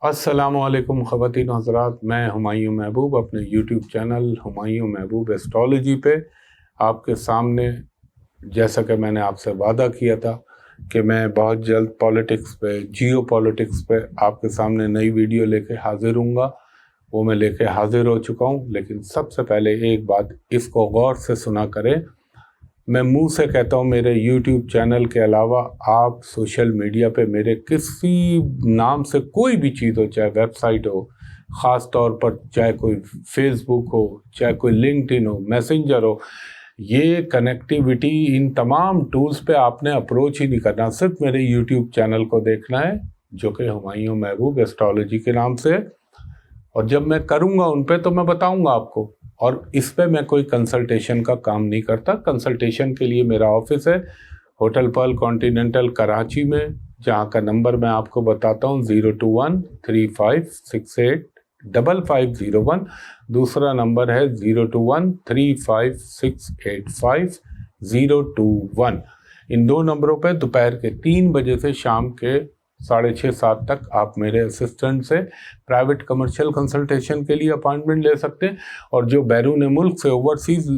السلام علیکم خواتین و حضرات، میں ہمایوں محبوب اپنے یوٹیوب چینل ہمایوں محبوب ایسٹرالوجی پہ آپ کے سامنے، جیسا کہ میں نے آپ سے وعدہ کیا تھا کہ میں بہت جلد پولیٹکس پہ، جیو پولیٹکس پہ آپ کے سامنے نئی ویڈیو لے کے حاضر ہوں گا، وہ میں لے کے حاضر ہو چکا ہوں۔ لیکن سب سے پہلے ایک بات اس کو غور سے سنا کریں، میں منہ سے کہتا ہوں میرے یوٹیوب چینل کے علاوہ آپ سوشل میڈیا پہ میرے کسی نام سے کوئی بھی چیز ہو، چاہے ویب سائٹ ہو، خاص طور پر چاہے کوئی فیس بک ہو، چاہے کوئی لنکڈ ان ہو، میسنجر ہو، یہ کنیکٹیوٹی ان تمام ٹولز پہ آپ نے اپروچ ہی نہیں کرنا، صرف میرے یوٹیوب چینل کو دیکھنا ہے جو کہ ہمایوں محبوب ایسٹرالوجی کے نام سے ہے، اور جب میں کروں گا ان پہ تو میں بتاؤں گا آپ کو۔ اور اس پہ میں کوئی کنسلٹیشن کا کام نہیں کرتا۔ کنسلٹیشن کے لیے میرا آفس ہے ہوٹل پرل کانٹیننٹل کراچی میں، جہاں کا نمبر میں آپ کو بتاتا ہوں 02135685501۔ دوسرا نمبر ہے 02135685021۔ ان دو نمبروں پہ دوپہر کے 3 بجے سے شام کے 6:30-7 تک آپ میرے اسسٹنٹ سے پرائیویٹ کمرشل کنسلٹیشن کے لیے اپائنٹمنٹ لے سکتے ہیں، اور جو بیرون ملک سے اوورسیز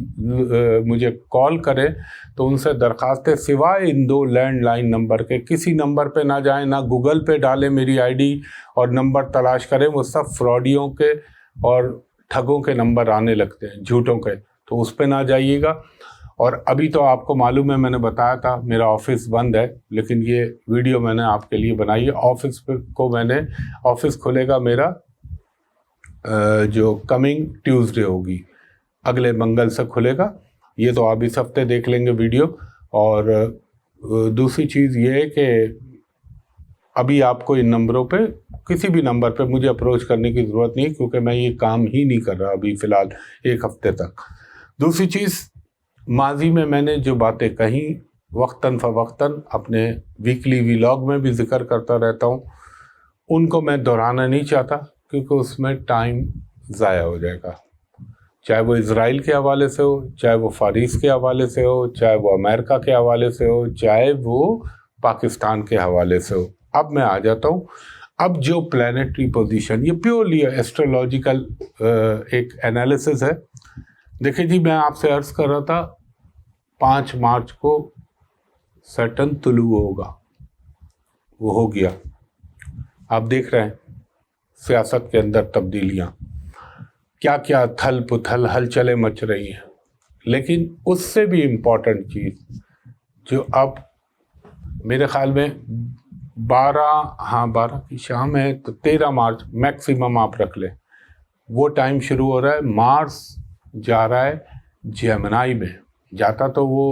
مجھے کال کرے تو ان سے درخواست ہے سوائے ان 2 لینڈ لائن نمبر کے کسی نمبر پہ نہ جائیں، نہ گوگل پہ ڈالیں میری آئی ڈی اور نمبر تلاش کریں، وہ سب فراڈیوں کے اور ٹھگوں کے نمبر آنے لگتے ہیں، جھوٹوں کے، تو اس پہ نہ جائیے گا۔ اور ابھی تو آپ کو معلوم ہے، میں نے بتایا تھا میرا آفس بند ہے، لیکن یہ ویڈیو میں نے آپ کے لیے بنائی ہے۔ آفس کھلے گا میرا جو کمنگ ٹیوزڈے ہوگی، اگلے منگل سے کھلے گا، یہ تو آپ اس ہفتے دیکھ لیں گے ویڈیو۔ اور دوسری چیز یہ ہے کہ ابھی آپ کو ان نمبروں پہ کسی بھی نمبر پہ مجھے اپروچ کرنے کی ضرورت نہیں، کیونکہ میں یہ کام ہی نہیں کر رہا ابھی فی الحال 1 ہفتے تک۔ دوسری چیز، ماضی میں میں نے جو باتیں کہیں وقتاً فوقتاً اپنے ویکلی ویلاگ میں بھی ذکر کرتا رہتا ہوں، ان کو میں دہرانا نہیں چاہتا، کیونکہ اس میں ٹائم ضائع ہو جائے گا، چاہے وہ اسرائیل کے حوالے سے ہو، چاہے وہ فاریس کے حوالے سے ہو، چاہے وہ امریکہ کے حوالے سے ہو، چاہے وہ پاکستان کے حوالے سے ہو۔ اب میں آ جاتا ہوں، اب جو پلانیٹری پوزیشن، یہ پیورلی ایسٹرولوجیکل ایک انالیسس ہے۔ دیکھیں جی، میں آپ سے عرض کر رہا تھا 5 مارچ کو سیٹرن طلوع ہوگا، وہ ہو گیا۔ آپ دیکھ رہے ہیں سیاست کے اندر تبدیلیاں، کیا کیا تھل پتھل ہلچلیں مچ رہی ہیں۔ لیکن اس سے بھی امپورٹنٹ چیز جو اب میرے خیال میں 12 کی شام ہے، تو 13 مارچ میکسیمم آپ رکھ لیں، وہ ٹائم شروع ہو رہا ہے۔ مارس جا رہا ہے جیمنائی میں، جاتا تو وہ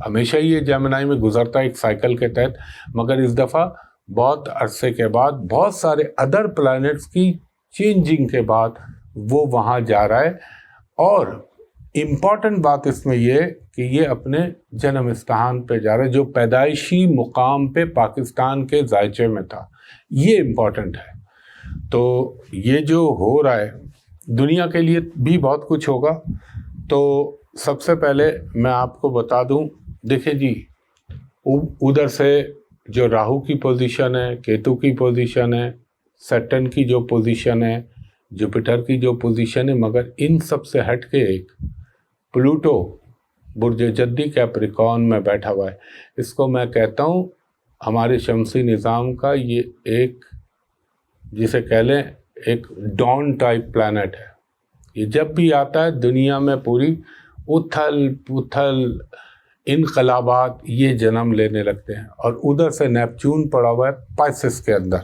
ہمیشہ ہی جیمنائی میں گزرتا ہے ایک سائیکل کے تحت، مگر اس دفعہ بہت عرصے کے بعد بہت سارے ادر پلانٹس کی چینجنگ کے بعد وہ وہاں جا رہا ہے۔ اور امپورٹنٹ بات اس میں یہ کہ یہ اپنے جنم استہان پہ جا رہا ہے، جو پیدائشی مقام پہ پاکستان کے ذائچے میں تھا، یہ امپورٹنٹ ہے۔ تو یہ جو ہو رہا ہے دنیا کے لیے بھی بہت کچھ ہوگا۔ تو سب سے پہلے میں آپ کو بتا دوں، دیکھیں جی، ادھر سے جو راہو کی پوزیشن ہے، کیتو کی پوزیشن ہے، سیٹرن کی جو پوزیشن ہے، جوپیٹر کی جو پوزیشن ہے، مگر ان سب سے ہٹ کے ایک پلوٹو برج جدی کیپریکارن میں بیٹھا ہوا ہے۔ اس کو میں کہتا ہوں ہمارے شمسی نظام کا یہ ایک، جسے کہہ لیں ایک ڈان ٹائپ پلانٹ ہے۔ یہ جب بھی آتا ہے دنیا میں پوری اتھل پتھل انقلابات یہ جنم لینے لگتے ہیں۔ اور ادھر سے نیپچون پڑا ہوا ہے پائسس کے اندر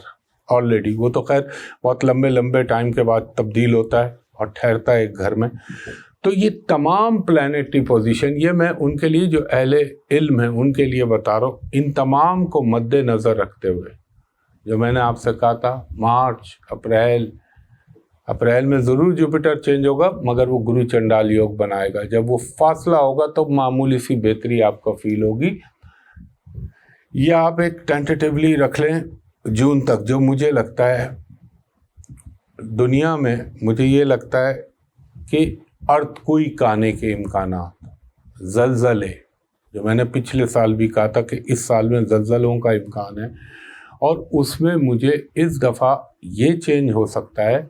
آلریڈی، وہ تو خیر بہت لمبے ٹائم کے بعد تبدیل ہوتا ہے اور ٹھہرتا ہے ایک گھر میں۔ تو یہ تمام پلانیٹری پوزیشن، یہ میں ان کے لیے جو اہل علم ہیں ان کے لیے بتا رہا ہوں، ان تمام کو مد نظر رکھتے ہوئے جو میں نے آپ سے کہا تھا مارچ اپریل میں ضرور جوپیٹر چینج ہوگا، مگر وہ گرو چنڈال یوگ بنائے گا۔ جب وہ فاصلہ ہوگا تو معمولی سی بہتری آپ کو فیل ہوگی۔ یہ آپ ایک ٹینٹیٹیولی رکھ لیں جون تک۔ جو مجھے لگتا ہے دنیا میں، مجھے یہ لگتا ہے کہ ارتھ کوئک آنے کے امکانات، زلزلے، جو میں نے پچھلے سال بھی کہا تھا کہ اس سال میں زلزلوں کا امکان ہے، اور اس میں مجھے اس دفعہ یہ چینج ہو سکتا ہے،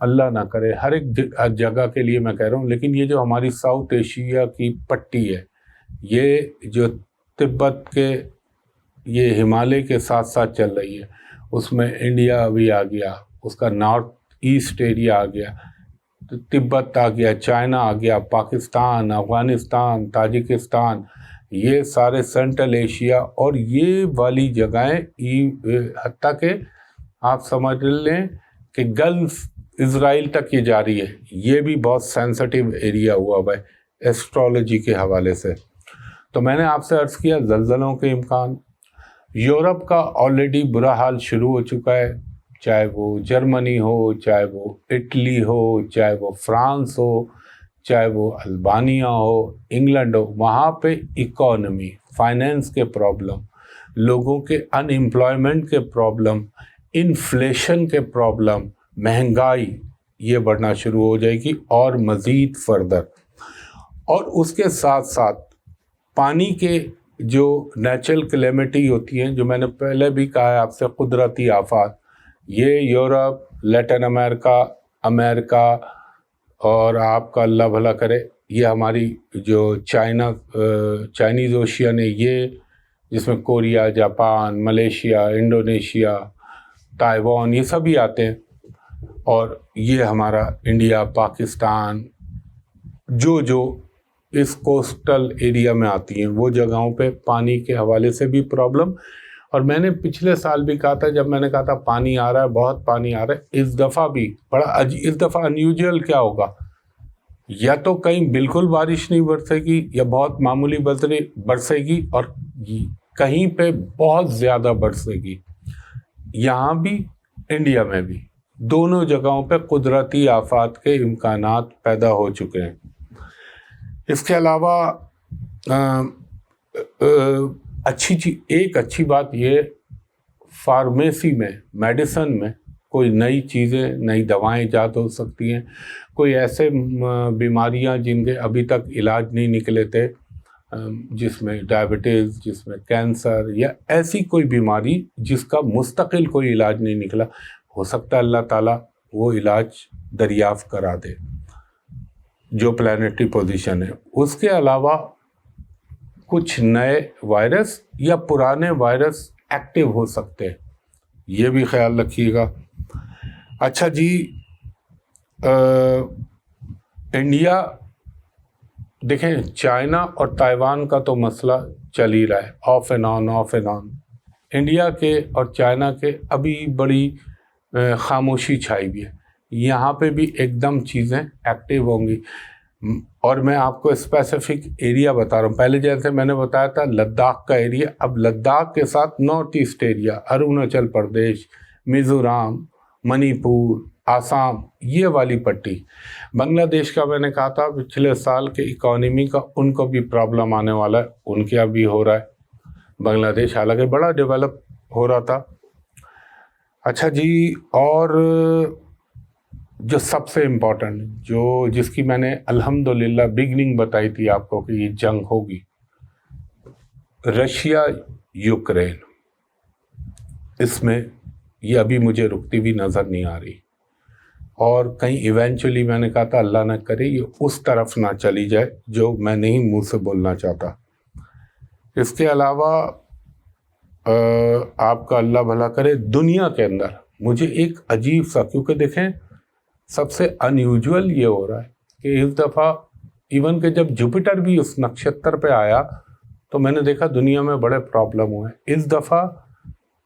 اللہ نہ کرے، ہر ایک جگہ کے لیے میں کہہ رہا ہوں، لیکن یہ جو ہماری ساؤتھ ایشیا کی پٹی ہے، یہ جو تبت کے یہ ہمالیہ کے ساتھ ساتھ چل رہی ہے، اس میں انڈیا بھی آ گیا، اس کا نارتھ ایسٹ ایریا آ گیا، تبت آ گیا، چائنا آ گیا، پاکستان، افغانستان، تاجکستان، یہ سارے سینٹرل ایشیا اور یہ والی جگہیں، حتیٰ کہ آپ سمجھ لیں کہ گلف اسرائیل تک یہ جاری ہے، یہ بھی بہت سینسٹیو ایریا ہوا ہے ایسٹرولوجی کے حوالے سے۔ تو میں نے آپ سے عرض کیا زلزلوں کے امکان، یورپ کا آلریڈی برا حال شروع ہو چکا ہے، چاہے وہ جرمنی ہو، چاہے وہ اٹلی ہو، چاہے وہ فرانس ہو، چاہے وہ البانیہ ہو، انگلینڈ ہو، وہاں پہ اکانومی، فائنینس کے پرابلم، لوگوں کے ان امپلائمنٹ کے پرابلم، انفلیشن کے پرابلم، مہنگائی، یہ بڑھنا شروع ہو جائے گی اور مزید فردر۔ اور اس کے ساتھ ساتھ پانی کے جو نیچرل کلیمٹی ہوتی ہیں، جو میں نے پہلے بھی کہا ہے آپ سے، قدرتی آفات، یہ یورپ، لیٹن امریکہ اور آپ کا اللہ بھلا کرے یہ ہماری جو چائنیز اوشین ہے، یہ جس میں Korea, Japan, Malaysia, Indonesia, Taiwan, یہ سب ہی آتے ہیں، اور یہ ہمارا انڈیا، پاکستان، جو اس کوسٹل ایریا میں آتی ہیں، وہ جگہوں پہ پانی کے حوالے سے بھی پرابلم۔ اور میں نے پچھلے سال بھی کہا تھا، جب میں نے کہا تھا پانی آ رہا ہے، بہت پانی آ رہا ہے، اس دفعہ بھی اس دفعہ انیوژل کیا ہوگا، یا تو کہیں بالکل بارش نہیں برسے گی یا بہت معمولی برسے گی، اور کہیں پہ بہت زیادہ برسے گی، یہاں بھی انڈیا میں بھی، دونوں جگہوں پہ قدرتی آفات کے امکانات پیدا ہو چکے ہیں۔ اس کے علاوہ ایک اچھی بات یہ، فارمیسی میں، میڈیسن میں کوئی نئی چیزیں، نئی دوائیں ایجاد ہو سکتی ہیں، کوئی ایسے بیماریاں جن کے ابھی تک علاج نہیں نکلے تھے، جس میں ڈائبٹیز، جس میں کینسر، یا ایسی کوئی بیماری جس کا مستقل کوئی علاج نہیں نکلا، ہو سکتا ہے اللہ تعالیٰ وہ علاج دریافت کرا دے، جو پلانیٹری پوزیشن ہے۔ اس کے علاوہ کچھ نئے وائرس یا پرانے وائرس ایکٹیو ہو سکتے ہیں، یہ بھی خیال رکھیے گا۔ اچھا جی، انڈیا دیکھیں، چائنا اور تائیوان کا تو مسئلہ چل ہی رہا ہے، آف اینڈ آن۔ انڈیا کے اور چائنا کے ابھی بڑی خاموشی چھائی ہوئی ہے، یہاں پہ بھی ایک دم چیزیں ایکٹیو ہوں گی، اور میں آپ کو اسپیسیفک ایریا بتا رہا ہوں۔ پہلے جیسے میں نے بتایا تھا لداخ کا ایریا، اب لداخ کے ساتھ north east area, Arunachal Pradesh, Mizoram, Manipur, Assam, یہ والی پٹی، بنگلہ دیش کا میں نے کہا تھا پچھلے سال کے اکانومی کا ان کو بھی پرابلم آنے والا ہے، ان کے ابھی ہو رہا ہے، بنگلہ دیش حالانکہ بڑا ڈیولپ ہو رہا تھا۔ اچھا جی، اور جو سب سے امپورٹنٹ، جس کی میں نے الحمدللہ بگننگ بتائی تھی آپ کو کہ یہ جنگ ہوگی، رشیا یوکرین، اس میں یہ ابھی مجھے رکتی ہوئی نظر نہیں آ رہی، اور کہیں ایونچولی میں نے کہا تھا اللہ نہ کرے یہ اس طرف نہ چلی جائے جو میں نہیں منہ سے بولنا چاہتا۔ اس کے علاوہ آپ کا اللہ بھلا کرے، دنیا کے اندر مجھے ایک عجیب سا، کیونکہ دیکھیں سب سے انیوژول یہ ہو رہا ہے کہ اس دفعہ ایون کہ جب جوپیٹر بھی اس نکشتر پہ آیا تو میں نے دیکھا دنیا میں بڑے پرابلم ہوئے، اس دفعہ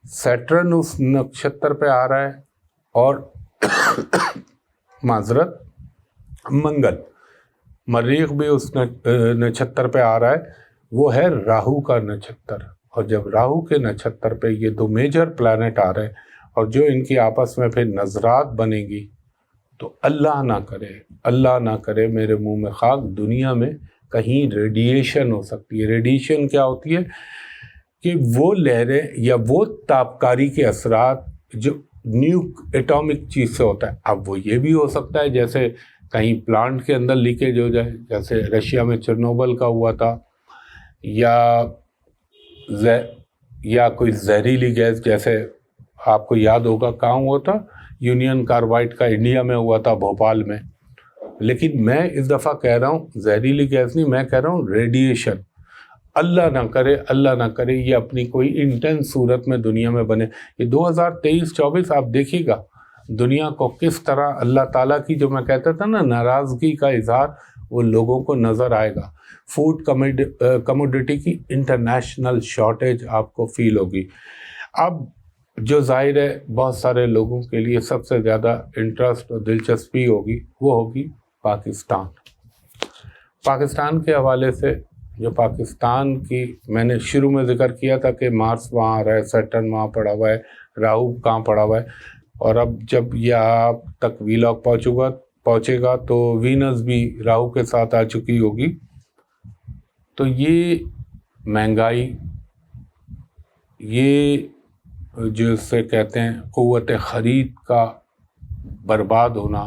سیٹرن اس نکشتر پہ آ رہا ہے، اور معذرت، منگل، مریخ بھی اس نچھتر پہ آ رہا ہے، وہ ہے راہو کا نچھتر، اور جب راہو کے نچھتر پہ یہ دو میجر پلانٹ آ رہے ہیں اور جو ان کی آپس میں پھر نظرات بنے گی، تو اللہ نہ کرے میرے منہ میں خاک، دنیا میں کہیں ریڈیشن ہو سکتی ہے۔ ریڈیشن کیا ہوتی ہے کہ وہ لہریں یا وہ تابکاری کے اثرات جو ایٹامک چیز سے ہوتا ہے، اب وہ یہ بھی ہو سکتا ہے جیسے کہیں پلانٹ کے اندر لیکیج ہو جائے، جیسے رشیا میں چرنوبل کا ہوا تھا، یا کوئی زہریلی گیس جیسے آپ کو یاد ہوگا کہاں ہوا تھا، یونین کاربائڈ کا انڈیا میں ہوا تھا، بھوپال میں. لیکن میں اس دفعہ کہہ رہا ہوں زہریلی گیس نہیں، میں کہہ رہا ہوں ریڈیشن. اللہ نہ کرے، اللہ نہ کرے یہ اپنی کوئی انٹینس صورت میں دنیا میں بنے. یہ 2023-24 آپ دیکھیے گا دنیا کو کس طرح اللہ تعالیٰ کی جو میں کہتا تھا نا ناراضگی کا اظہار وہ لوگوں کو نظر آئے گا. فوڈ کموڈٹی کی انٹرنیشنل شارٹیج آپ کو فیل ہوگی. اب جو ظاہر ہے بہت سارے لوگوں کے لیے سب سے زیادہ انٹرسٹ اور دلچسپی ہوگی وہ ہوگی پاکستان. پاکستان کے حوالے سے جو پاکستان کی میں نے شروع میں ذکر کیا تھا کہ مارس وہاں آ رہا ہے، سیٹرن وہاں پڑا ہوا ہے، راہو کہاں پڑا ہوا ہے، اور اب جب یہ آپ تک ویلاگ پہنچے گا تو وینس بھی راہو کے ساتھ آ چکی ہوگی. تو یہ مہنگائی، یہ جو اس سے کہتے ہیں قوت خرید کا برباد ہونا،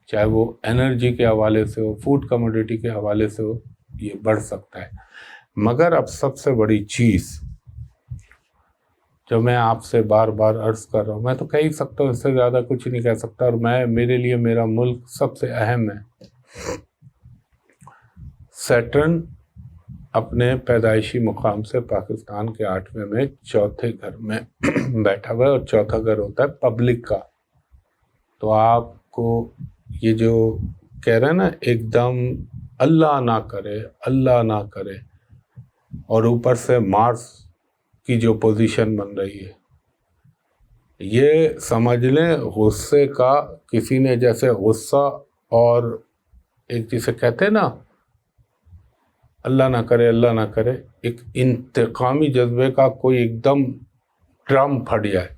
چاہے وہ انرجی کے حوالے سے ہو، فوڈ کموڈٹی کے حوالے سے ہو، یہ بڑھ سکتا ہے. مگر اب سب سے بڑی چیز جو میں آپ سے بار بار عرض کر رہا ہوں، میں تو کہہ ہی سکتا ہوں، اس سے زیادہ کچھ نہیں کہہ سکتا، اور میرے لیے میرا ملک سب سے اہم ہے. سیٹرن اپنے پیدائشی مقام سے پاکستان کے 8ویں میں چوتھے گھر میں بیٹھا ہوا ہے، اور چوتھا گھر ہوتا ہے پبلک کا. تو آپ کو یہ جو کہہ رہے ہیں نا ایک دم اللہ نہ کرے، اللہ نہ کرے، اور اوپر سے مارس کی جو پوزیشن بن رہی ہے، یہ سمجھ لیں غصے کا کسی نے جیسے غصہ اور ایک جسے کہتے ہیں نا اللہ نہ کرے، اللہ نہ کرے، ایک انتقامی جذبے کا کوئی ایک دم ڈرم پھٹ جائے،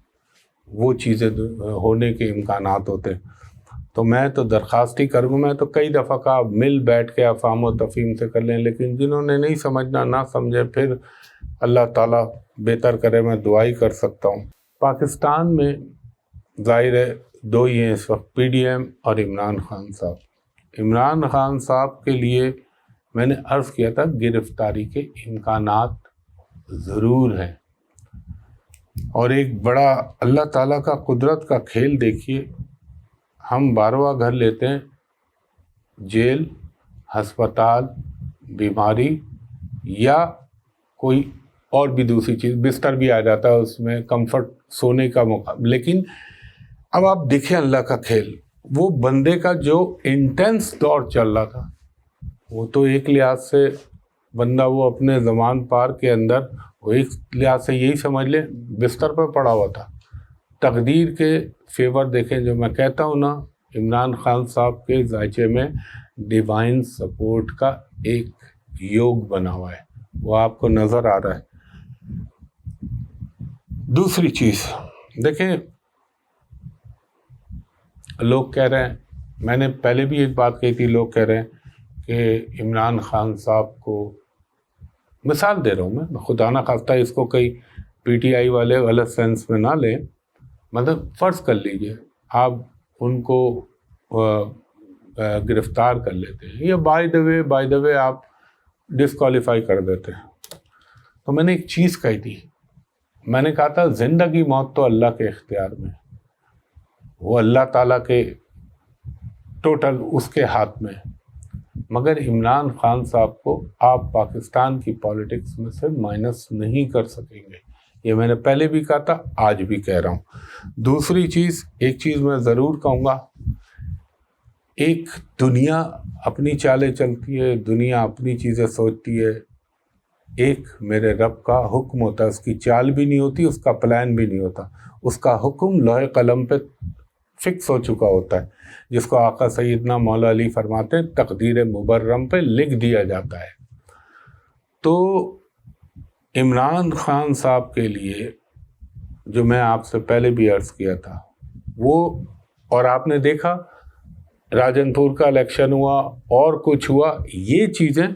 وہ چیزیں ہونے کے امکانات ہوتے ہیں. تو میں تو درخواست ہی کروں، میں تو کئی دفعہ کہا مل بیٹھ کے افہام و تفہیم سے کر لیں، لیکن جنہوں نے نہیں سمجھنا نہ سمجھے، پھر اللہ تعالیٰ بہتر کرے، میں دعا ہی کر سکتا ہوں. پاکستان میں ظاہر ہے دو ہی ہیں اس وقت، پی ڈی ایم اور عمران خان صاحب. عمران خان صاحب کے لیے میں نے عرض کیا تھا گرفتاری کے امکانات ضرور ہیں، اور ایک بڑا اللہ تعالیٰ کا قدرت کا کھیل دیکھیے. ہم 12واں گھر لیتے ہیں، جیل، ہسپتال، بیماری یا کوئی اور بھی دوسری چیز، بستر بھی آ جاتا ہے اس میں، کمفرٹ، سونے کا موقع. لیکن اب آپ دیکھیں اللہ کا کھیل، وہ بندے کا جو انٹینس دور چل رہا تھا، وہ تو ایک لحاظ سے بندہ وہ اپنے زمان پار کے اندر وہ ایک لحاظ سے یہی سمجھ لیں بستر پر پڑا ہوا تھا. تقدیر کے فیور دیکھیں، جو میں کہتا ہوں نا عمران خان صاحب کے ذائچے میں ڈیوائن سپورٹ کا ایک یوگ بنا ہوا ہے، وہ آپ کو نظر آ رہا ہے. دوسری چیز دیکھیں، لوگ کہہ رہے ہیں، میں نے پہلے بھی ایک بات کہی تھی، لوگ کہہ رہے ہیں کہ عمران خان صاحب کو، مثال دے رہا ہوں میں، خدا نہ خواستہ اس کو کئی پی ٹی آئی والے غلط سینس میں نہ لیں، مطلب فرض کر لیجئے آپ ان کو گرفتار کر لیتے ہیں یا بائی دا وے آپ ڈسکوالیفائی کر دیتے ہیں. تو میں نے ایک چیز کہی تھی، میں نے کہا تھا زندگی موت تو اللہ کے اختیار میں، وہ اللہ تعالیٰ کے ٹوٹل اس کے ہاتھ میں، مگر عمران خان صاحب کو آپ پاکستان کی پالیٹکس میں سے مائنس نہیں کر سکیں گے. یہ میں نے پہلے بھی کہا تھا، آج بھی کہہ رہا ہوں. دوسری چیز، ایک چیز میں ضرور کہوں گا، ایک دنیا اپنی چالیں چلتی ہے، دنیا اپنی چیزیں سوچتی ہے، ایک میرے رب کا حکم ہوتا ہے، اس کی چال بھی نہیں ہوتی، اس کا پلان بھی نہیں ہوتا، اس کا حکم لوح قلم پہ فکس ہو چکا ہوتا ہے، جس کو آقا سیدنا مولا علی فرماتے ہیں تقدیر مبرم پہ لکھ دیا جاتا ہے. تو عمران خان صاحب کے لیے جو میں آپ سے پہلے بھی عرض کیا تھا وہ، اور آپ نے دیکھا راجن پور کا الیکشن ہوا اور کچھ ہوا، یہ چیزیں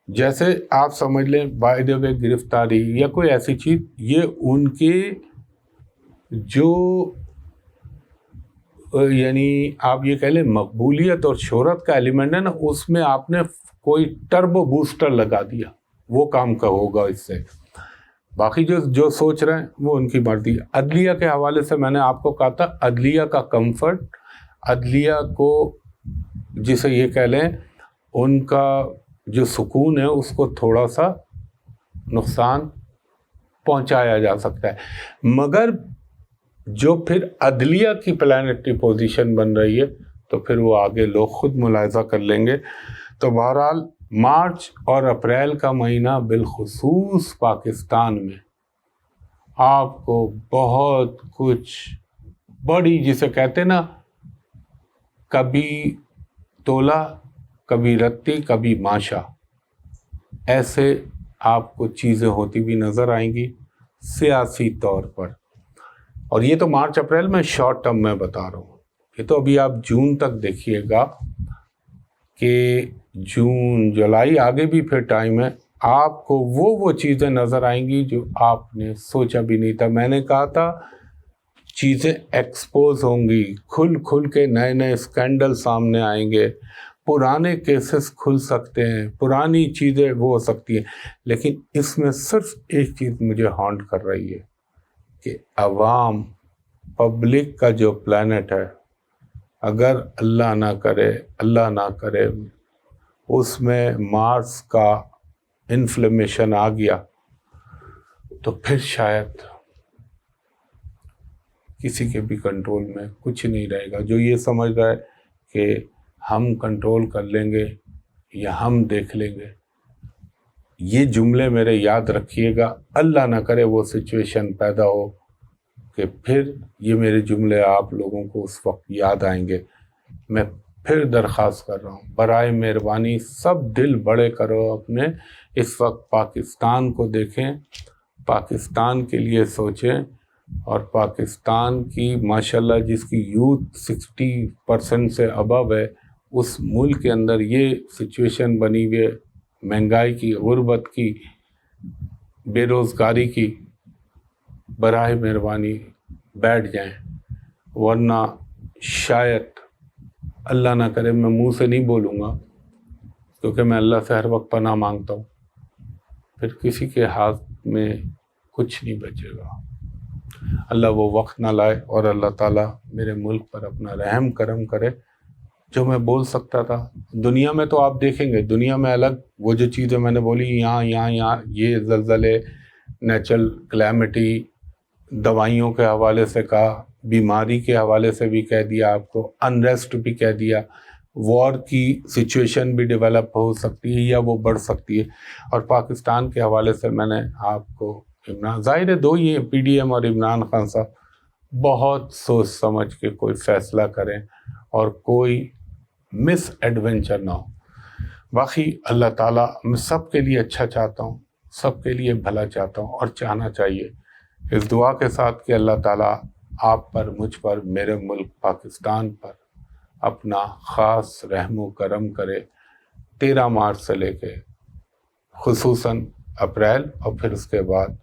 جیسے آپ سمجھ لیں بائی دا وے گرفتاری یا کوئی ایسی چیز، یہ ان کے جو یعنی آپ یہ کہہ لیں مقبولیت اور شہرت کا ایلیمنٹ ہے نا، اس میں آپ نے کوئی ٹربو بوسٹر لگا دیا، وہ کام کا ہوگا اس سے. باقی جو سوچ رہے ہیں وہ ان کی مرضی. عدلیہ کے حوالے سے میں نے آپ کو کہا تھا عدلیہ کا کمفرٹ، عدلیہ کو جسے یہ کہہ لیں ان کا جو سکون ہے اس کو تھوڑا سا نقصان پہنچایا جا سکتا ہے. مگر جو پھر عدلیہ کی پلانٹری پوزیشن بن رہی ہے تو پھر وہ آگے لوگ خود ملاحظہ کر لیں گے. تو بہرحال مارچ اور اپریل کا مہینہ بالخصوص پاکستان میں آپ کو بہت کچھ بڑی، جسے کہتے نا کبھی تولا کبھی رتی کبھی ماشا، ایسے آپ کو چیزیں ہوتی بھی نظر آئیں گی سیاسی طور پر. اور یہ تو مارچ اپریل میں شارٹ ٹرم میں بتا رہا ہوں. یہ تو ابھی آپ جون تک دیکھیے گا کہ جون جولائی آگے بھی پھر ٹائم ہے. آپ کو وہ چیزیں نظر آئیں گی جو آپ نے سوچا بھی نہیں تھا. میں نے کہا تھا چیزیں ایکسپوز ہوں گی، کھل کے نئے اسکینڈل سامنے آئیں گے، پرانے کیسز کھل سکتے ہیں، پرانی چیزیں وہ ہو سکتی ہیں. لیکن اس میں صرف ایک چیز مجھے ہانٹ کر رہی ہے کہ عوام، پبلک کا جو پلانٹ ہے، اگر اللہ نہ کرے اس میں مارس کا انفلیمیشن آ گیا تو پھر شاید کسی کے بھی کنٹرول میں کچھ نہیں رہے گا. جو یہ سمجھ رہا ہے کہ ہم کنٹرول کر لیں گے یا ہم دیکھ لیں گے، یہ جملے میرے یاد رکھیے گا. اللہ نہ کرے وہ سچویشن پیدا ہو کہ پھر یہ میرے جملے آپ لوگوں کو اس وقت یاد آئیں گے. میں پھر درخواست کر رہا ہوں، برائے مہربانی سب دل بڑے کرو اپنے. اس وقت پاکستان کو دیکھیں، پاکستان کے لیے سوچیں، اور پاکستان کی ماشاءاللہ جس کی یوتھ 60% سے ابو ہے، اس ملک کے اندر یہ سچویشن بنی ہوئی ہے، مہنگائی کی، غربت کی، بے روزگاری کی. برائے مہربانی بیٹھ جائیں، ورنہ شاید اللہ نہ کرے، میں منہ سے نہیں بولوں گا کیونکہ میں اللہ سے ہر وقت پناہ مانگتا ہوں، پھر کسی کے ہاتھ میں کچھ نہیں بچے گا. اللہ وہ وقت نہ لائے، اور اللہ تعالیٰ میرے ملک پر اپنا رحم کرم کرے. جو میں بول سکتا تھا، دنیا میں تو آپ دیکھیں گے، دنیا میں الگ وہ جو چیزیں میں نے بولی، یہاں یہ زلزلے، نیچرل کلیمٹی، دوائیوں کے حوالے سے کہا، بیماری کے حوالے سے بھی کہہ دیا، آپ کو انریسٹ بھی کہہ دیا، وار کی سچویشن بھی ڈیولپ ہو سکتی ہے یا وہ بڑھ سکتی ہے. اور پاکستان کے حوالے سے میں نے آپ کو ظاہر ہے دو ہی ہیں، پی ڈی ایم اور عمران خان صاحب، بہت سوچ سمجھ کے کوئی فیصلہ کریں اور کوئی مس ایڈونچر نہ ہو. باقی اللہ تعالیٰ میں سب کے لیے اچھا چاہتا ہوں، سب کے لیے بھلا چاہتا ہوں، اور چاہنا چاہیے اس دعا کے ساتھ کہ اللہ تعالیٰ آپ پر، مجھ پر، میرے ملک پاکستان پر اپنا خاص رحم و کرم کرے. 13 مارچ سے لے کے خصوصاً اپریل اور پھر اس کے بعد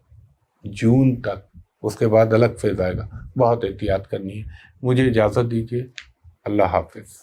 جون تک، اس کے بعد الگ فیز آئے گا. بہت احتیاط کرنی ہے. مجھے اجازت دیجیے. اللہ حافظ.